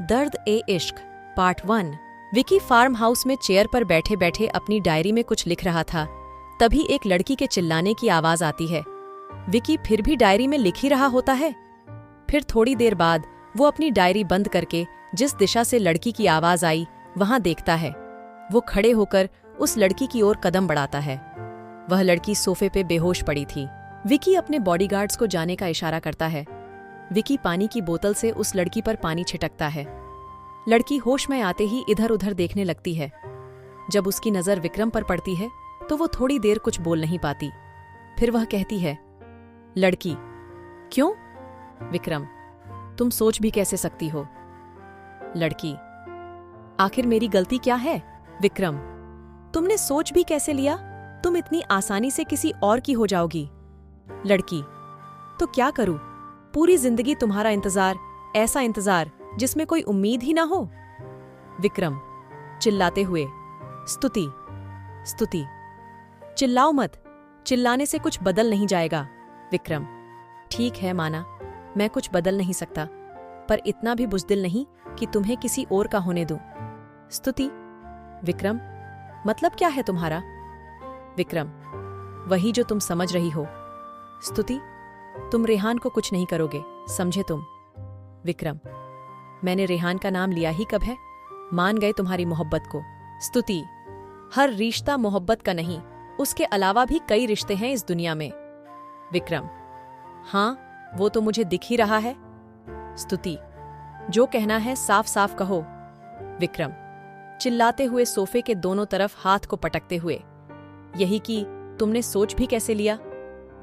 दर्द ए इश्क part 1। Vicky farm house में चेयर पर बैठे बैठे अपनी डायरी में कुछ लिख रहा था। तभी एक लड़की के चिल्लाने की आवाज आती है। विकी फिर भी डायरी में लिख ही रहा होता है। फिर थोड़ी देर बाद वो अपनी डायरी बंद करके जिस दिशा से लड़की की आवाज आई वहां देखता है। वो खड़े होकर उस लड़की की ओर कदम बढ़ाता है। वह लड़की सोफे पे बेहोश पड़ी थी। विकी अपने बॉडीगार्ड्स को जाने का इशारा करता है। विकी पानी की बोतल से उस लड़की पर पानी छिटकता है। लड़की होश में आते ही इधर उधर देखने लगती है। जब उसकी नजर विक्रम पर पड़ती है तो वो थोड़ी देर कुछ बोल नहीं पाती। फिर वह कहती है, लड़की, क्यों? विक्रम, तुम सोच भी कैसे सकती हो? लड़की, आखिर मेरी गलती क्या है? विक्रम, तुमने सोच भी कैसे लिया? तुम इतनी आसानी से किसी और की हो जाओगी। लड़की, तो क्या करूं? पूरी जिंदगी तुम्हारा इंतजार, ऐसा इंतजार जिसमें कोई उम्मीद ही ना हो। विक्रम चिल्लाते हुए, स्तुति, स्तुति, चिल्लाओ मत, चिल्लाने से कुछ बदल नहीं जाएगा। विक्रम, ठीक है माना, मैं कुछ बदल नहीं सकता, पर इतना भी बुज़दिल नहीं कि तुम्हें किसी और का होने दूं। स्तुति, विक्रम, मतलब क्या है तुम्हारा? विक्रम, वही जो तुम समझ रही हो। स्तुति, तुम रेहान को कुछ नहीं करोगे, समझे तुम? विक्रम, मैंने रेहान का नाम लिया ही कब है? मान गए तुम्हारी मोहब्बत को। स्तुति, हर रिश्ता मोहब्बत का नहीं, उसके अलावा भी कई रिश्ते हैं इस दुनिया में। विक्रम, हाँ, वो तो मुझे दिख ही रहा है। स्तुति, जो कहना है साफ साफ कहो। विक्रम चिल्लाते हुए सोफे के दोनों तरफ हाथ को पटकते हुए, यही कि तुमने सोच भी कैसे लिया?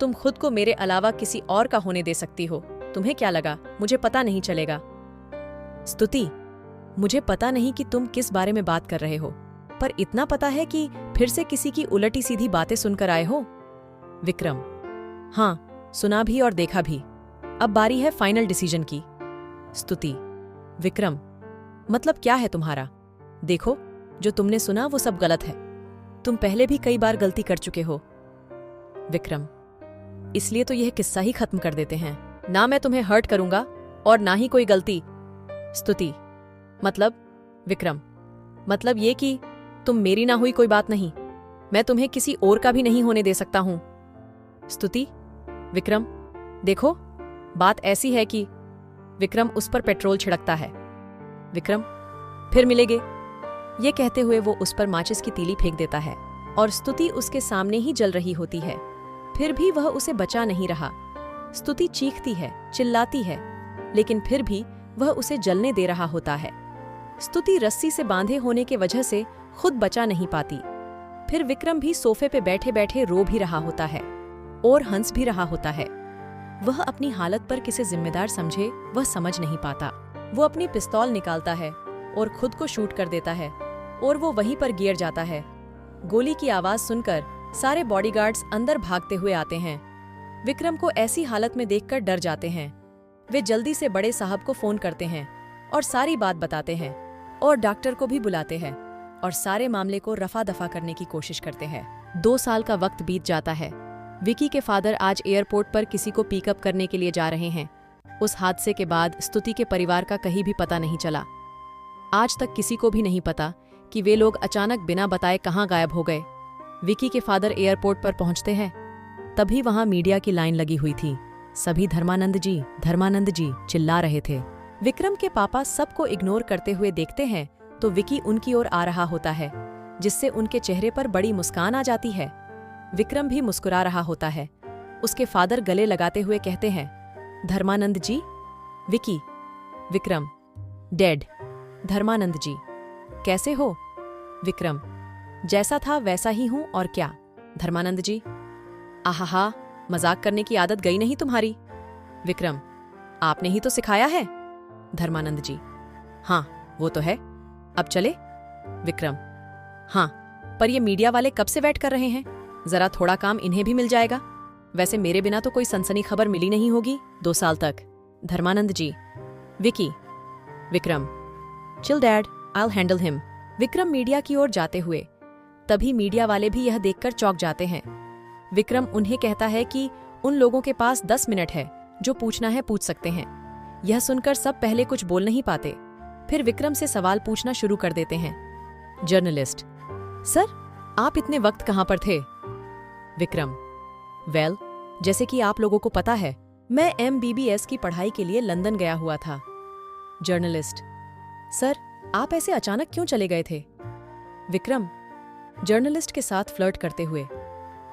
तुम खुद को मेरे अलावा किसी और का होने दे सकती हो। तुम्हें क्या लगा मुझे पता नहीं चलेगा? स्तुति, मुझे पता नहीं कि तुम किस बारे में बात कर रहे हो, पर इतना पता है कि फिर से किसी की उलटी सीधी बातें सुनकर आए हो। विक्रम, हाँ, सुना भी और देखा भी। अब बारी है फाइनल डिसीजन की। स्तुति, विक्रम, मतलब क्या है तुम्हारा? देखो, जो तुमने सुना वो सब गलत है। तुम पहले भी कई बार गलती कर चुके हो। विक्रम, इसलिए तो यह किस्सा ही खत्म कर देते हैं। ना मैं तुम्हें हर्ट करूंगा और ना ही कोई गलती। स्तुति, मतलब? विक्रम, मतलब ये कि तुम मेरी ना हुई कोई बात नहीं, मैं तुम्हें किसी और का भी नहीं होने दे सकता हूं। स्तुति, विक्रम, देखो, बात ऐसी है कि विक्रम उस पर पेट्रोल छिड़कता है। विक्रम, फिर मिलेंगे। ये कहते हुए वो उस पर माचिस की तीली फेंक देता है और स्तुति उसके सामने ही जल रही होती है। फिर भी वह उसे बचा नहीं रहा। स्तुति चीखती है, चिल्लाती है, लेकिन फिर भी वह उसे जलने दे रहा होता है। स्तुति रस्सी से बांधे होने के वजह से खुद बचा नहीं पाती। फिर विक्रम भी सोफे पे बैठे बैठे रो भी रहा होता है और हंस भी रहा होता है। वह अपनी हालत पर किसे जिम्मेदार समझे वह समझ नहीं पाता। वो अपनी पिस्तौल निकालता है और खुद को शूट कर देता है और वो वहीं पर गिर जाता है। गोली की आवाज सुनकर सारे बॉडीगार्ड्स अंदर भागते हुए आते हैं। विक्रम को ऐसी हालत में देखकर डर जाते हैं। वे जल्दी से बड़े साहब को फोन करते हैं और सारी बात बताते हैं और डॉक्टर को भी बुलाते हैं और सारे मामले को रफा दफा करने की कोशिश करते हैं। 2 साल का वक्त बीत जाता है। विकी के फादर आज एयरपोर्ट पर किसी को पिकअप करने के लिए जा रहे हैं। उस हादसे के बाद स्तुति के परिवार का कहीं भी पता नहीं चला। आज तक किसी को भी नहीं पता कि वे लोग अचानक बिना बताए कहाँ गायब हो गए। विकी के फादर एयरपोर्ट पर पहुंचते हैं, तभी वहां मीडिया की लाइन लगी हुई थी। सभी धर्मानंद जी, धर्मानंद जी चिल्ला रहे थे। विक्रम के पापा सबको इग्नोर करते हुए देखते हैं तो विकी उनकी ओर आ रहा होता है, जिससे उनके चेहरे पर बड़ी मुस्कान आ जाती है। विक्रम भी मुस्कुरा रहा होता है। उसके फादर गले लगाते हुए कहते हैं, धर्मानंद जी। विकी, विक्रम, डेड। धर्मानंद जी, कैसे हो? विक्रम, जैसा था वैसा ही हूं और क्या। धर्मानंद जी, आहा, मजाक करने की आदत गई नहीं तुम्हारी। विक्रम, आपने ही तो सिखाया है। धर्मानंद जी, हाँ वो तो है। अब चले? विक्रम, हाँ, पर ये मीडिया वाले कब से वेट कर रहे हैं? जरा थोड़ा काम इन्हें भी मिल जाएगा। वैसे मेरे बिना तो कोई सनसनी खबर मिली नहीं होगी 2 साल तक। Dharmanand ji. Vicky, Vikram, chill dad, I will handle him. Vikram media की ओर जाते हुए, तभी मीडिया वाले भी यह देखकर चौंक जाते हैं। विक्रम उन्हें कहता है कि उन लोगों के पास 10 मिनट है, जो पूछना है पूछ सकते हैं। यह सुनकर सब पहले कुछ बोल नहीं पाते, फिर विक्रम से सवाल पूछना शुरू कर देते हैं। जर्नलिस्ट: सर, आप इतने वक्त कहाँ पर थे? विक्रम: वेल, जैसे कि आप लोगों को पता है, मैं MBBS की पढ़ाई के लिए लंदन गया हुआ था। जर्नलिस्ट: सर, आप ऐसे अचानक क्यों चले गए थे? विक्रम जर्नलिस्ट के साथ फ्लर्ट करते हुए: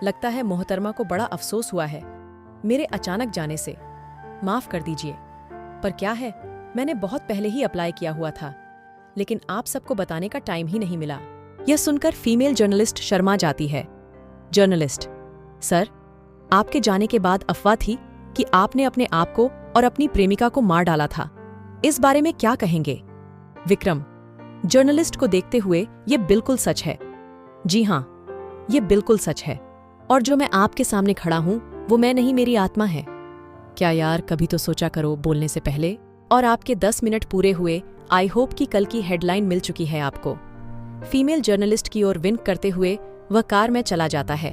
लगता है मोहतरमा को बड़ा अफसोस हुआ है मेरे अचानक जाने से। माफ कर दीजिए, पर क्या है, मैंने बहुत पहले ही अप्लाई किया हुआ था, लेकिन आप सबको बताने का टाइम ही नहीं मिला। यह सुनकर फीमेल जर्नलिस्ट शर्मा जाती है। जर्नलिस्ट: सर, आपके जाने के बाद अफवाह थी कि आपने अपने आप को और अपनी प्रेमिका को मार डाला था। इस बारे में क्या कहेंगे? विक्रम जर्नलिस्ट को देखते हुए: ये बिल्कुल सच है। जी हाँ, ये बिल्कुल सच है, और जो मैं आपके सामने खड़ा हूं वो मैं नहीं, मेरी आत्मा है। क्या यार, कभी तो सोचा करो बोलने से पहले। और आपके 10 मिनट पूरे हुए। आई होप कि कल की हेडलाइन मिल चुकी है आपको। फीमेल जर्नलिस्ट की ओर विंक करते हुए वह कार में चला जाता है।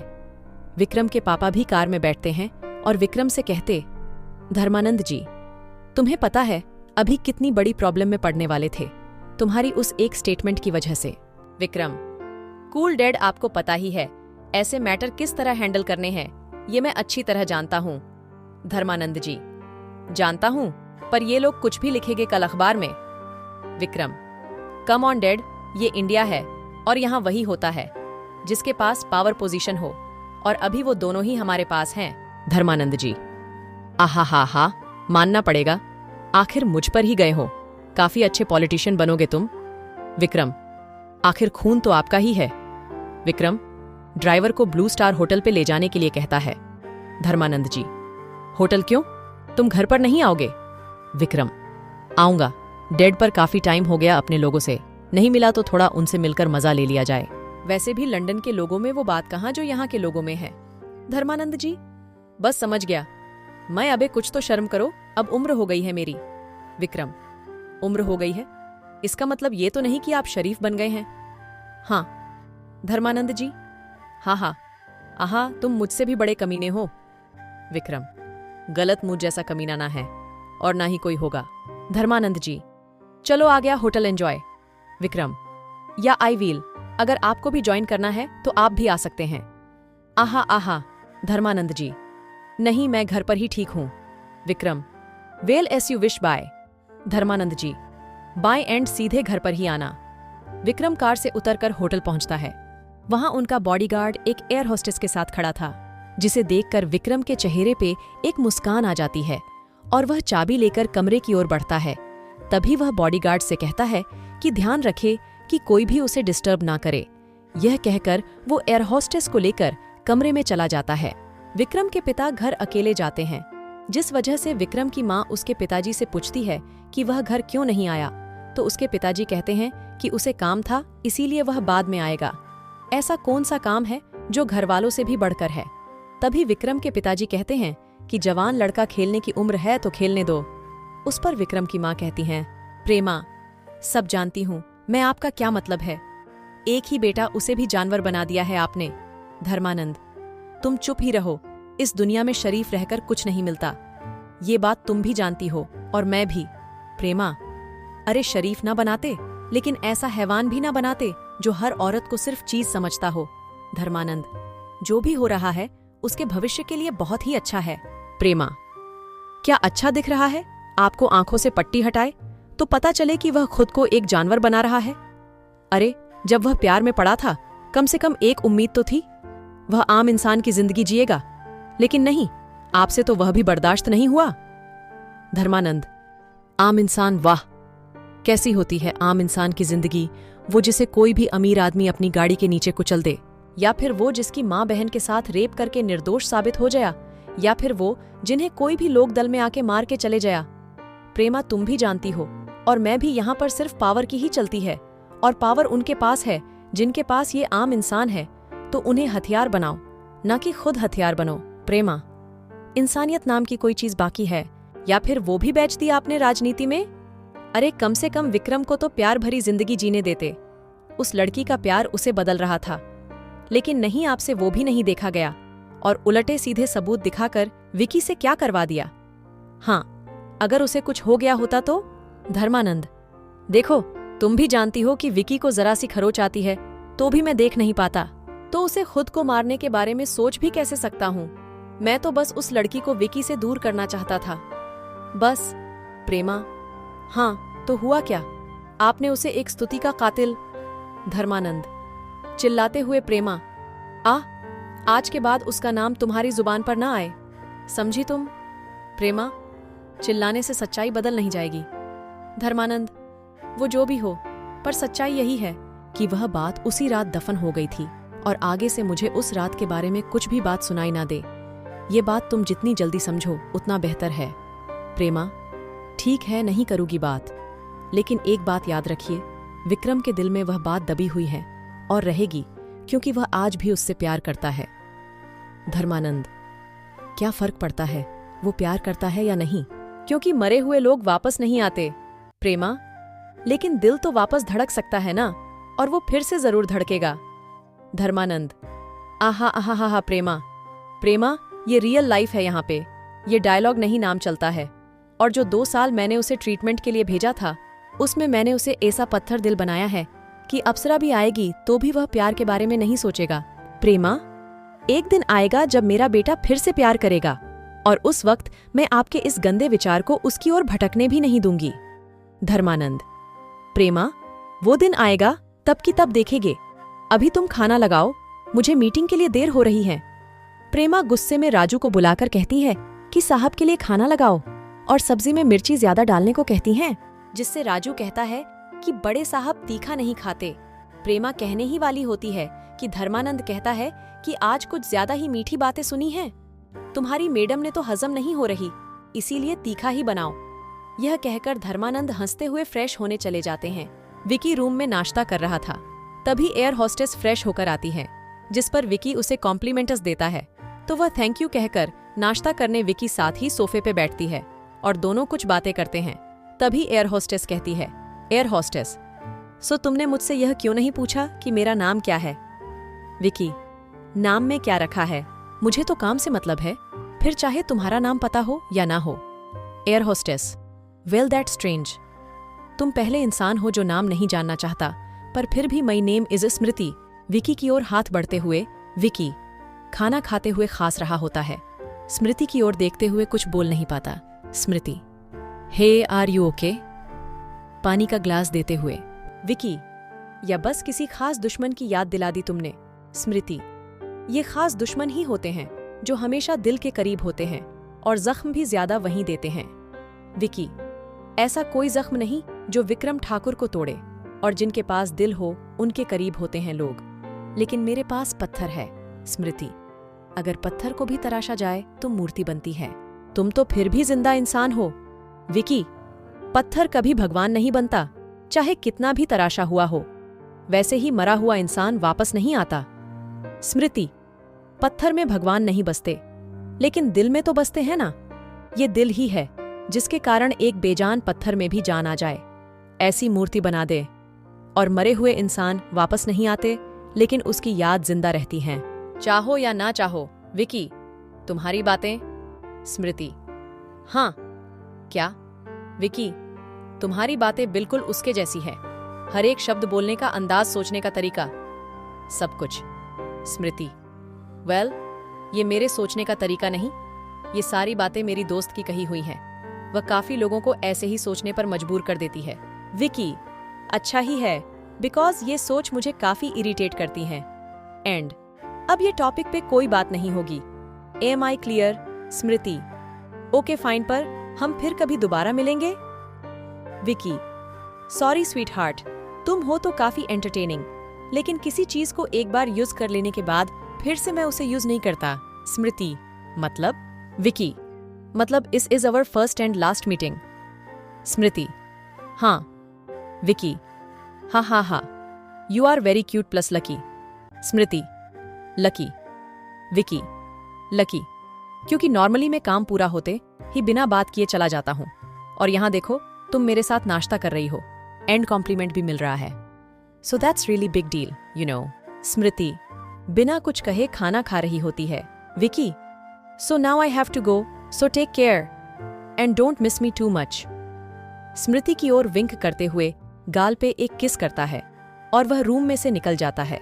विक्रम के पापा भी कार में बैठते हैं और विक्रम से कहते: धर्मानंद जी, तुम्हें पता है अभी कितनी बड़ी प्रॉब्लम में पड़ने वाले थे तुम्हारी उस एक स्टेटमेंट की वजह से। विक्रम: कूल डैड, आपको पता ही है ऐसे मैटर किस तरह हैंडल करने हैं, ये मैं अच्छी तरह जानता हूँ। धर्मानंद जी: जानता हूँ, पर ये लोग कुछ भी लिखेंगे कल अखबार में। विक्रम: कम ऑन डैड, ये इंडिया है और यहाँ वही होता है जिसके पास पावर पोजीशन हो, और अभी वो दोनों ही हमारे पास हैं। धर्मानंद जी: आहा हा हा, मानना पड़ेगा, आखिर मुझ पर ही गए हो। काफी अच्छे पॉलिटिशियन बनोगे तुम। विक्रम: आखिर खून तो आपका ही है। विक्रम ड्राइवर को ब्लू स्टार होटल पे ले जाने के लिए कहता है। धर्मानंद जी: होटल क्यों, तुम घर पर नहीं आओगे? विक्रम: आऊंगा, डेड पर काफी टाइम हो गया, अपने लोगों से नहीं मिला तो थोड़ा उनसे मिलकर मजा ले लिया जाए। वैसे भी लंदन के लोगों में वो बात कहाँ जो यहाँ के लोगों में है। धर्मानंद जी: बस समझ गया मैं, अबे कुछ तो शर्म करो, अब उम्र हो गई है मेरी। विक्रम: उम्र हो गई है, इसका मतलब ये तो नहीं कि आप शरीफ बन गए हैं? हाँ। धर्मानंद जी: हाँ हाँ, आहा, तुम मुझसे भी बड़े कमीने हो। विक्रम: गलत, मुझ जैसा कमीना ना है और ना ही कोई होगा। धर्मानंद जी: चलो आ गया होटल, एंजॉय। विक्रम: या आई विल, अगर आपको भी ज्वाइन करना है तो आप भी आ सकते हैं। आहा आहा। धर्मानंद जी: नहीं, मैं घर पर ही ठीक हूं। Vikram: well, as you wish, bye. Dharmanand ji: bye and सीधे घर पर ही आना। विक्रम कार से उतरकर होटल पहुंचता है। वहां उनका बॉडीगार्ड एक एयर होस्टेस के साथ खड़ा था, जिसे देखकर विक्रम के चेहरे पे एक मुस्कान आ जाती है और वह चाबी लेकर कमरे की ओर बढ़ता है। तभी वह बॉडीगार्ड से कहता है कि ध्यान रखे कि कोई भी उसे डिस्टर्ब ना करे। यह कहकर वो एयर होस्टेस को लेकर कमरे में चला जाता है। विक्रम के पिता घर अकेले जाते हैं, जिस वजह से विक्रम की माँ उसके पिताजी से पूछती है कि वह घर क्यों नहीं आया, तो उसके पिताजी कहते हैं कि उसे काम था, इसीलिए वह बाद में आएगा। ऐसा कौन सा काम है जो घर वालों से भी बढ़कर है? तभी विक्रम के पिताजी कहते हैं कि जवान लड़का खेलने की उम्र है तो खेलने दो। उस पर विक्रम की माँ कहती हैं, प्रेमा, सब जानती हूँ मैं आपका क्या मतलब है, एक ही बेटा, उसे भी जानवर बना दिया है आपने। धर्मानंद: तुम चुप ही रहो, इस दुनिया में शरीफ रहकर कुछ नहीं मिलता, ये बात तुम भी जानती हो और मैं भी। प्रेमा: अरे शरीफ ना बनाते, लेकिन ऐसा हैवान भी ना बनाते जो हर औरत को सिर्फ चीज समझता हो। धर्मानंद: जो भी हो रहा है उसके भविष्य के लिए बहुत ही अच्छा है। प्रेमा: क्या अच्छा दिख रहा है? आपको आंखों से पट्टी हटाए तो पता चले कि वह खुद को एक जानवर बना रहा है। अरे जब वह प्यार में पड़ा था कम से कम एक उम्मीद तो थी, वह आम इंसान की जिंदगी जिएगा, लेकिन नहीं, आपसे तो वह भी बर्दाश्त नहीं हुआ। धर्मानंद: आम इंसान? वाह, कैसी होती है आम इंसान की जिंदगी, वो जिसे कोई भी अमीर आदमी अपनी गाड़ी के नीचे कुचल दे, या फिर वो जिसकी माँ बहन के साथ रेप करके निर्दोष साबित हो जाया, या फिर वो जिन्हें कोई भी लोक दल में आके मार के चले जाया। प्रेमा, तुम भी जानती हो और मैं भी, यहाँ पर सिर्फ पावर की ही चलती है, और पावर उनके पास है जिनके पास ये आम इंसान है, तो उन्हें हथियार बनाओ, ना कि खुद हथियार बनो। प्रेमा: इंसानियत नाम की कोई चीज बाकी है, या फिर वो भी बेच दी आपने राजनीति में? अरे कम से कम विक्रम को तो प्यार भरी जिंदगी जीने देते, उस लड़की का प्यार उसे बदल रहा था, लेकिन नहीं, आपसे वो भी नहीं देखा गया और उलटे सीधे सबूत दिखाकर विकी से क्या करवा दिया। हाँ, अगर उसे कुछ हो गया होता तो? धर्मानंद: देखो, तुम भी जानती हो कि विकी को जरा सी खरोच आती है तो भी मैं देख नहीं पाता, तो उसे खुद को मारने के बारे में सोच भी कैसे सकता हूँ। मैं तो बस उस लड़की को विकी से दूर करना चाहता था, बस। प्रेमा: हाँ, तो हुआ क्या? आपने उसे एक स्तुति का कातिल। धर्मानंद चिल्लाते हुए: प्रेमा, आज के बाद उसका नाम तुम्हारी जुबान पर ना आए, समझी तुम? प्रेमा: चिल्लाने से सच्चाई बदल नहीं जाएगी। धर्मानंद: वो जो भी हो, पर सच्चाई यही है कि वह बात उसी रात दफन हो गई थी और आगे से मुझे उस रात के बारे में कुछ भी बात सुनाई ना दे। ये बात तुम जितनी जल्दी समझो उतना बेहतर है। प्रेमा: ठीक है, नहीं करूँगी बात, लेकिन एक बात याद रखिए, विक्रम के दिल में वह बात दबी हुई है और रहेगी, क्योंकि वह आज भी उससे प्यार करता है। धर्मानंद: क्या फर्क पड़ता है वो प्यार करता है या नहीं, क्योंकि मरे हुए लोग वापस नहीं आते। प्रेमा: लेकिन दिल तो वापस धड़क सकता है ना, और वो फिर से जरूर धड़केगा। धर्मानंद: आहा, प्रेमा, ये रियल लाइफ है यहाँ पे, ये डायलॉग नहीं नाम चलता है। और जो 2 साल मैंने उसे ट्रीटमेंट के लिए भेजा था, उसमें मैंने उसे ऐसा पत्थर दिल बनाया है कि अप्सरा भी आएगी तो भी वह प्यार के बारे में नहीं सोचेगा। प्रेमा, एक दिन आएगा जब मेरा बेटा फिर से प्यार करेगा, और उस वक्त मैं आपके इस गंदे विचार को उसकी ओर भटकने भी नहीं दूंगी। धर्मानंद: प्रेमा, वो दिन आएगा, तब की तब देखेंगे। अभी तुम खाना लगाओ, मुझे मीटिंग के लिए देर हो रही है। प्रेमा गुस्से में राजू को बुलाकर कहती है कि साहब के लिए खाना लगाओ, और सब्जी में मिर्ची ज्यादा डालने को कहती हैं, जिससे राजू कहता है कि बड़े साहब तीखा नहीं खाते। प्रेमा कहने ही वाली होती है कि धर्मानंद कहता है कि आज कुछ ज्यादा ही मीठी बातें सुनी हैं, तुम्हारी मैडम ने तो हजम नहीं हो रही, इसीलिए तीखा ही बनाओ। यह कहकर धर्मानंद हंसते हुए फ्रेश होने चले जाते हैं। विकी रूम में नाश्ता कर रहा था, तभी एयर होस्टेस फ्रेश होकर आती है, जिस पर विकी उसे कॉम्प्लीमेंट्स देता है, तो वह थैंक यू कहकर नाश्ता करने विकी साथ ही सोफे पे बैठती है और दोनों कुछ बातें करते हैं। तभी एयर होस्टेस कहती है: एयर होस्टेस, सो तुमने मुझसे यह क्यों नहीं पूछा कि मेरा नाम क्या है? विकी: नाम में क्या रखा है, मुझे तो काम से मतलब है, फिर चाहे तुम्हारा नाम पता हो या ना हो। Air hostess: well that strange, तुम पहले इंसान हो जो नाम नहीं जानना चाहता, पर फिर भी माई नेम इज स्मृति। विकी की ओर हाथ बढ़ते हुए विकी खाना खाते हुए खास रहा होता है, स्मृति की ओर देखते हुए कुछ बोल नहीं पाता। स्मृति: हे आर यू ओके? पानी का ग्लास देते हुए विकी: या बस किसी खास दुश्मन की याद दिला दी तुमने। स्मृति: ये खास दुश्मन ही होते हैं जो हमेशा दिल के करीब होते हैं और जख्म भी ज्यादा वहीं देते हैं। विकी: ऐसा कोई जख्म नहीं जो विक्रम ठाकुर को तोड़े, और जिनके पास दिल हो उनके करीब होते हैं लोग, लेकिन मेरे पास पत्थर है। स्मृति: अगर पत्थर को भी तराशा जाए तो मूर्ति बनती है, तुम तो फिर भी जिंदा इंसान हो। विकी: पत्थर कभी भगवान नहीं बनता, चाहे कितना भी तराशा हुआ हो। वैसे ही मरा हुआ इंसान वापस नहीं आता। स्मृति: पत्थर में भगवान नहीं बसते, लेकिन दिल में तो बसते हैं ना। ये दिल ही है जिसके कारण एक बेजान पत्थर में भी जान आ जाए। ऐसी मूर्ति बना दे, और मरे हुए इंसान वापस नहीं आते, लेकिन उसकी याद जिंदा रहती हैं, चाहो या ना चाहो। विकी: तुम्हारी बातें। स्मृति: हाँ। क्या? विकी: तुम्हारी बातें बिल्कुल उसके जैसी है, हर एक शब्द बोलने का अंदाज, सोचने का तरीका, सब कुछ। स्मृति: वेल, ये मेरे सोचने का तरीका नहीं, ये सारी बातें मेरी दोस्त की कही हुई हैं। वह काफी लोगों को ऐसे ही सोचने पर मजबूर कर देती है। विकी: अच्छा ही है, बिकॉज ये सोच मुझे काफी इरिटेट करती है। एंड अब ये टॉपिक पे कोई बात नहीं होगी। Am I clear? Smriti: okay fine, पर हम फिर कभी दोबारा मिलेंगे। विकी: सॉरी स्वीट हार्ट, तुम हो तो काफी एंटरटेनिंग, लेकिन किसी चीज को एक बार यूज कर लेने के बाद फिर से मैं उसे यूज नहीं करता। स्मृति: मतलब? विकी: मतलब इस is our first and last meeting. Smriti: हाँ। विकी: हा, you are very cute plus lucky. Smriti: lucky? Vicky: lucky क्योंकि नॉर्मली मैं काम पूरा होते ही बिना बात किए चला जाता हूं, और यहां देखो तुम मेरे साथ नाश्ता कर रही हो, एंड कॉम्प्लीमेंट भी मिल रहा है, so that's really big deal, you know. Smriti बिना कुछ कहे खाना खा रही होती है। Vicky: so now I have to go, so take care and don't miss me too much. Smriti की ओर विंक करते हुए गाल पे एक किस करता है और वह रूम में से निकल जाता है।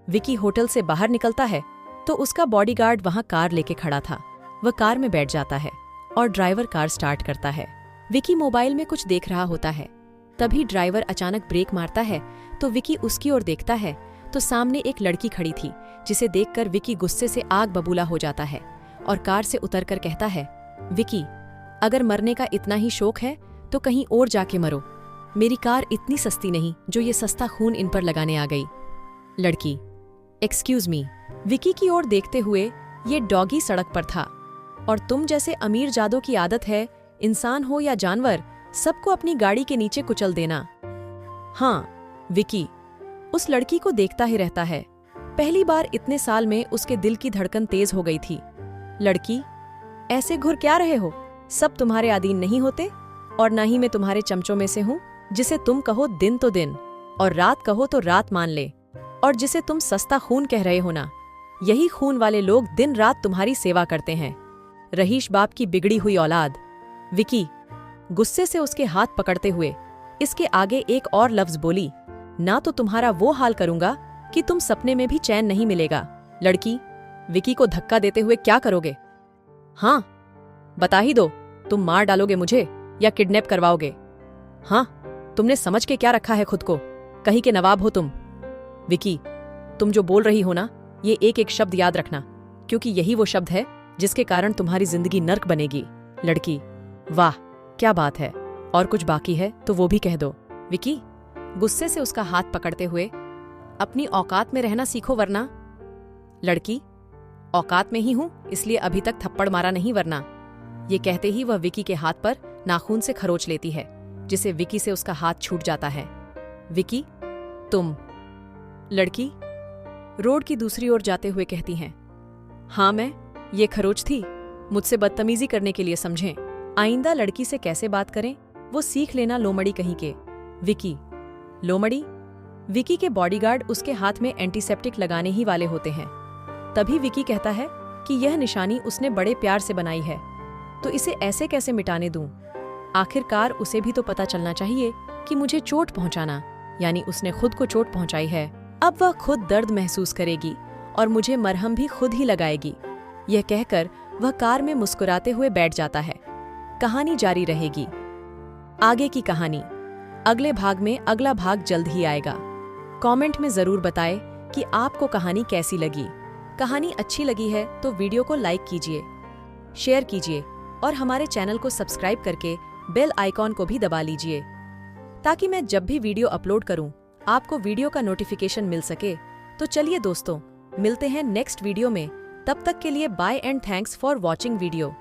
विकी होटल से बाहर निकलता है तो उसका बॉडीगार्ड वहां कार लेके खड़ा था। वह कार में बैठ जाता है और ड्राइवर कार स्टार्ट करता है। विकी मोबाइल में कुछ देख रहा होता है। तभी ड्राइवर अचानक ब्रेक मारता है तो विकी उसकी ओर देखता है तो सामने एक लड़की खड़ी थी, जिसे देखकर विकी गुस्से से आग बबूला हो जाता है और कार से उतरकर कहता है, विकी, अगर मरने का इतना ही शौक है तो कहीं और जाके मरो। मेरी कार इतनी सस्ती नहीं जो ये सस्ता खून इन पर लगाने आ गई। लड़की, एक्सक्यूज मी। विकी की ओर देखते हुए, ये डॉगी सड़क पर था और तुम जैसे अमीर जादों की आदत है, इंसान हो या जानवर, सबको अपनी गाड़ी के नीचे कुचल देना। हाँ, विकी उस लड़की को देखता ही रहता है। पहली बार इतने साल में उसके दिल की धड़कन तेज हो गई थी। लड़की, ऐसे घुर क्या रहे हो? सब तुम्हारे अधीन नहीं होते और न ही मैं तुम्हारे चमचों में से हूं, जिसे तुम कहो दिन तो दिन और रात कहो तो रात मान ले, और जिसे तुम सस्ता खून कह रहे हो ना, यही खून वाले लोग दिन रात तुम्हारी सेवा करते हैं। रहीश बाप की बिगड़ी हुई औलाद। विकी गुस्से से उसके हाथ पकड़ते हुए इसके आगे एक और लफ्ज बोली, ना तो तुम्हारा वो हाल करूंगा कि तुम सपने में भी चैन नहीं मिलेगा। लड़की विकी को धक्का देते हुए, क्या करोगे? हाँ, बता ही दो, तुम मार डालोगे मुझे या किडनैप करवाओगे? हाँ, तुमने समझ के क्या रखा है खुद को? कहीं के नवाब हो तुम। विकी, तुम जो बोल रही हो ना, ये एक एक शब्द याद रखना, क्योंकि यही वो शब्द है जिसके कारण तुम्हारी जिंदगी नर्क बनेगी। लड़की, वाह क्या बात है, और कुछ बाकी है तो वो भी कह दो। विकी गुस्से से उसका हाथ पकड़ते हुए, अपनी औकात में रहना सीखो वरना। लड़की, औकात में ही हूं, इसलिए अभी तक थप्पड़ मारा नहीं वरना। ये कहते ही वह विकी के हाथ पर नाखून से खरोच लेती है, जिसे विकी से उसका हाथ छूट जाता है। विकी, तुम। लड़की रोड की दूसरी ओर जाते हुए कहती हैं, हाँ मैं, ये खरोच थी, मुझसे बदतमीजी करने के लिए समझें। आइंदा लड़की से कैसे बात करें वो सीख लेना, लोमड़ी कहीं के। विकी, लोमड़ी? विकी के बॉडीगार्ड उसके हाथ में एंटीसेप्टिक लगाने ही वाले होते हैं। तभी विकी कहता है कि यह निशानी उसने बड़े प्यार से बनाई है, तो इसे ऐसे कैसे मिटाने दूं? आखिरकार उसे भी तो पता चलना चाहिए कि मुझे चोट पहुंचाना, यानी उसने खुद को चोट पहुंचाई है। अब वह खुद दर्द महसूस करेगी और मुझे मरहम भी खुद ही लगाएगी। यह कहकर वह कार में मुस्कुराते हुए बैठ जाता है। कहानी जारी रहेगी। आगे की कहानी अगले भाग में, अगला भाग जल्द ही आएगा। कमेंट में जरूर बताएं कि आपको कहानी कैसी लगी। कहानी अच्छी लगी है तो वीडियो को लाइक कीजिए, शेयर कीजिए और हमारे चैनल को सब्सक्राइब करके बेल आइकॉन को भी दबा लीजिए, ताकि मैं जब भी वीडियो अपलोड करूं आपको वीडियो का नोटिफिकेशन मिल सके। तो चलिए दोस्तों, मिलते हैं नेक्स्ट वीडियो में। तब तक के लिए bye and thanks for watching video.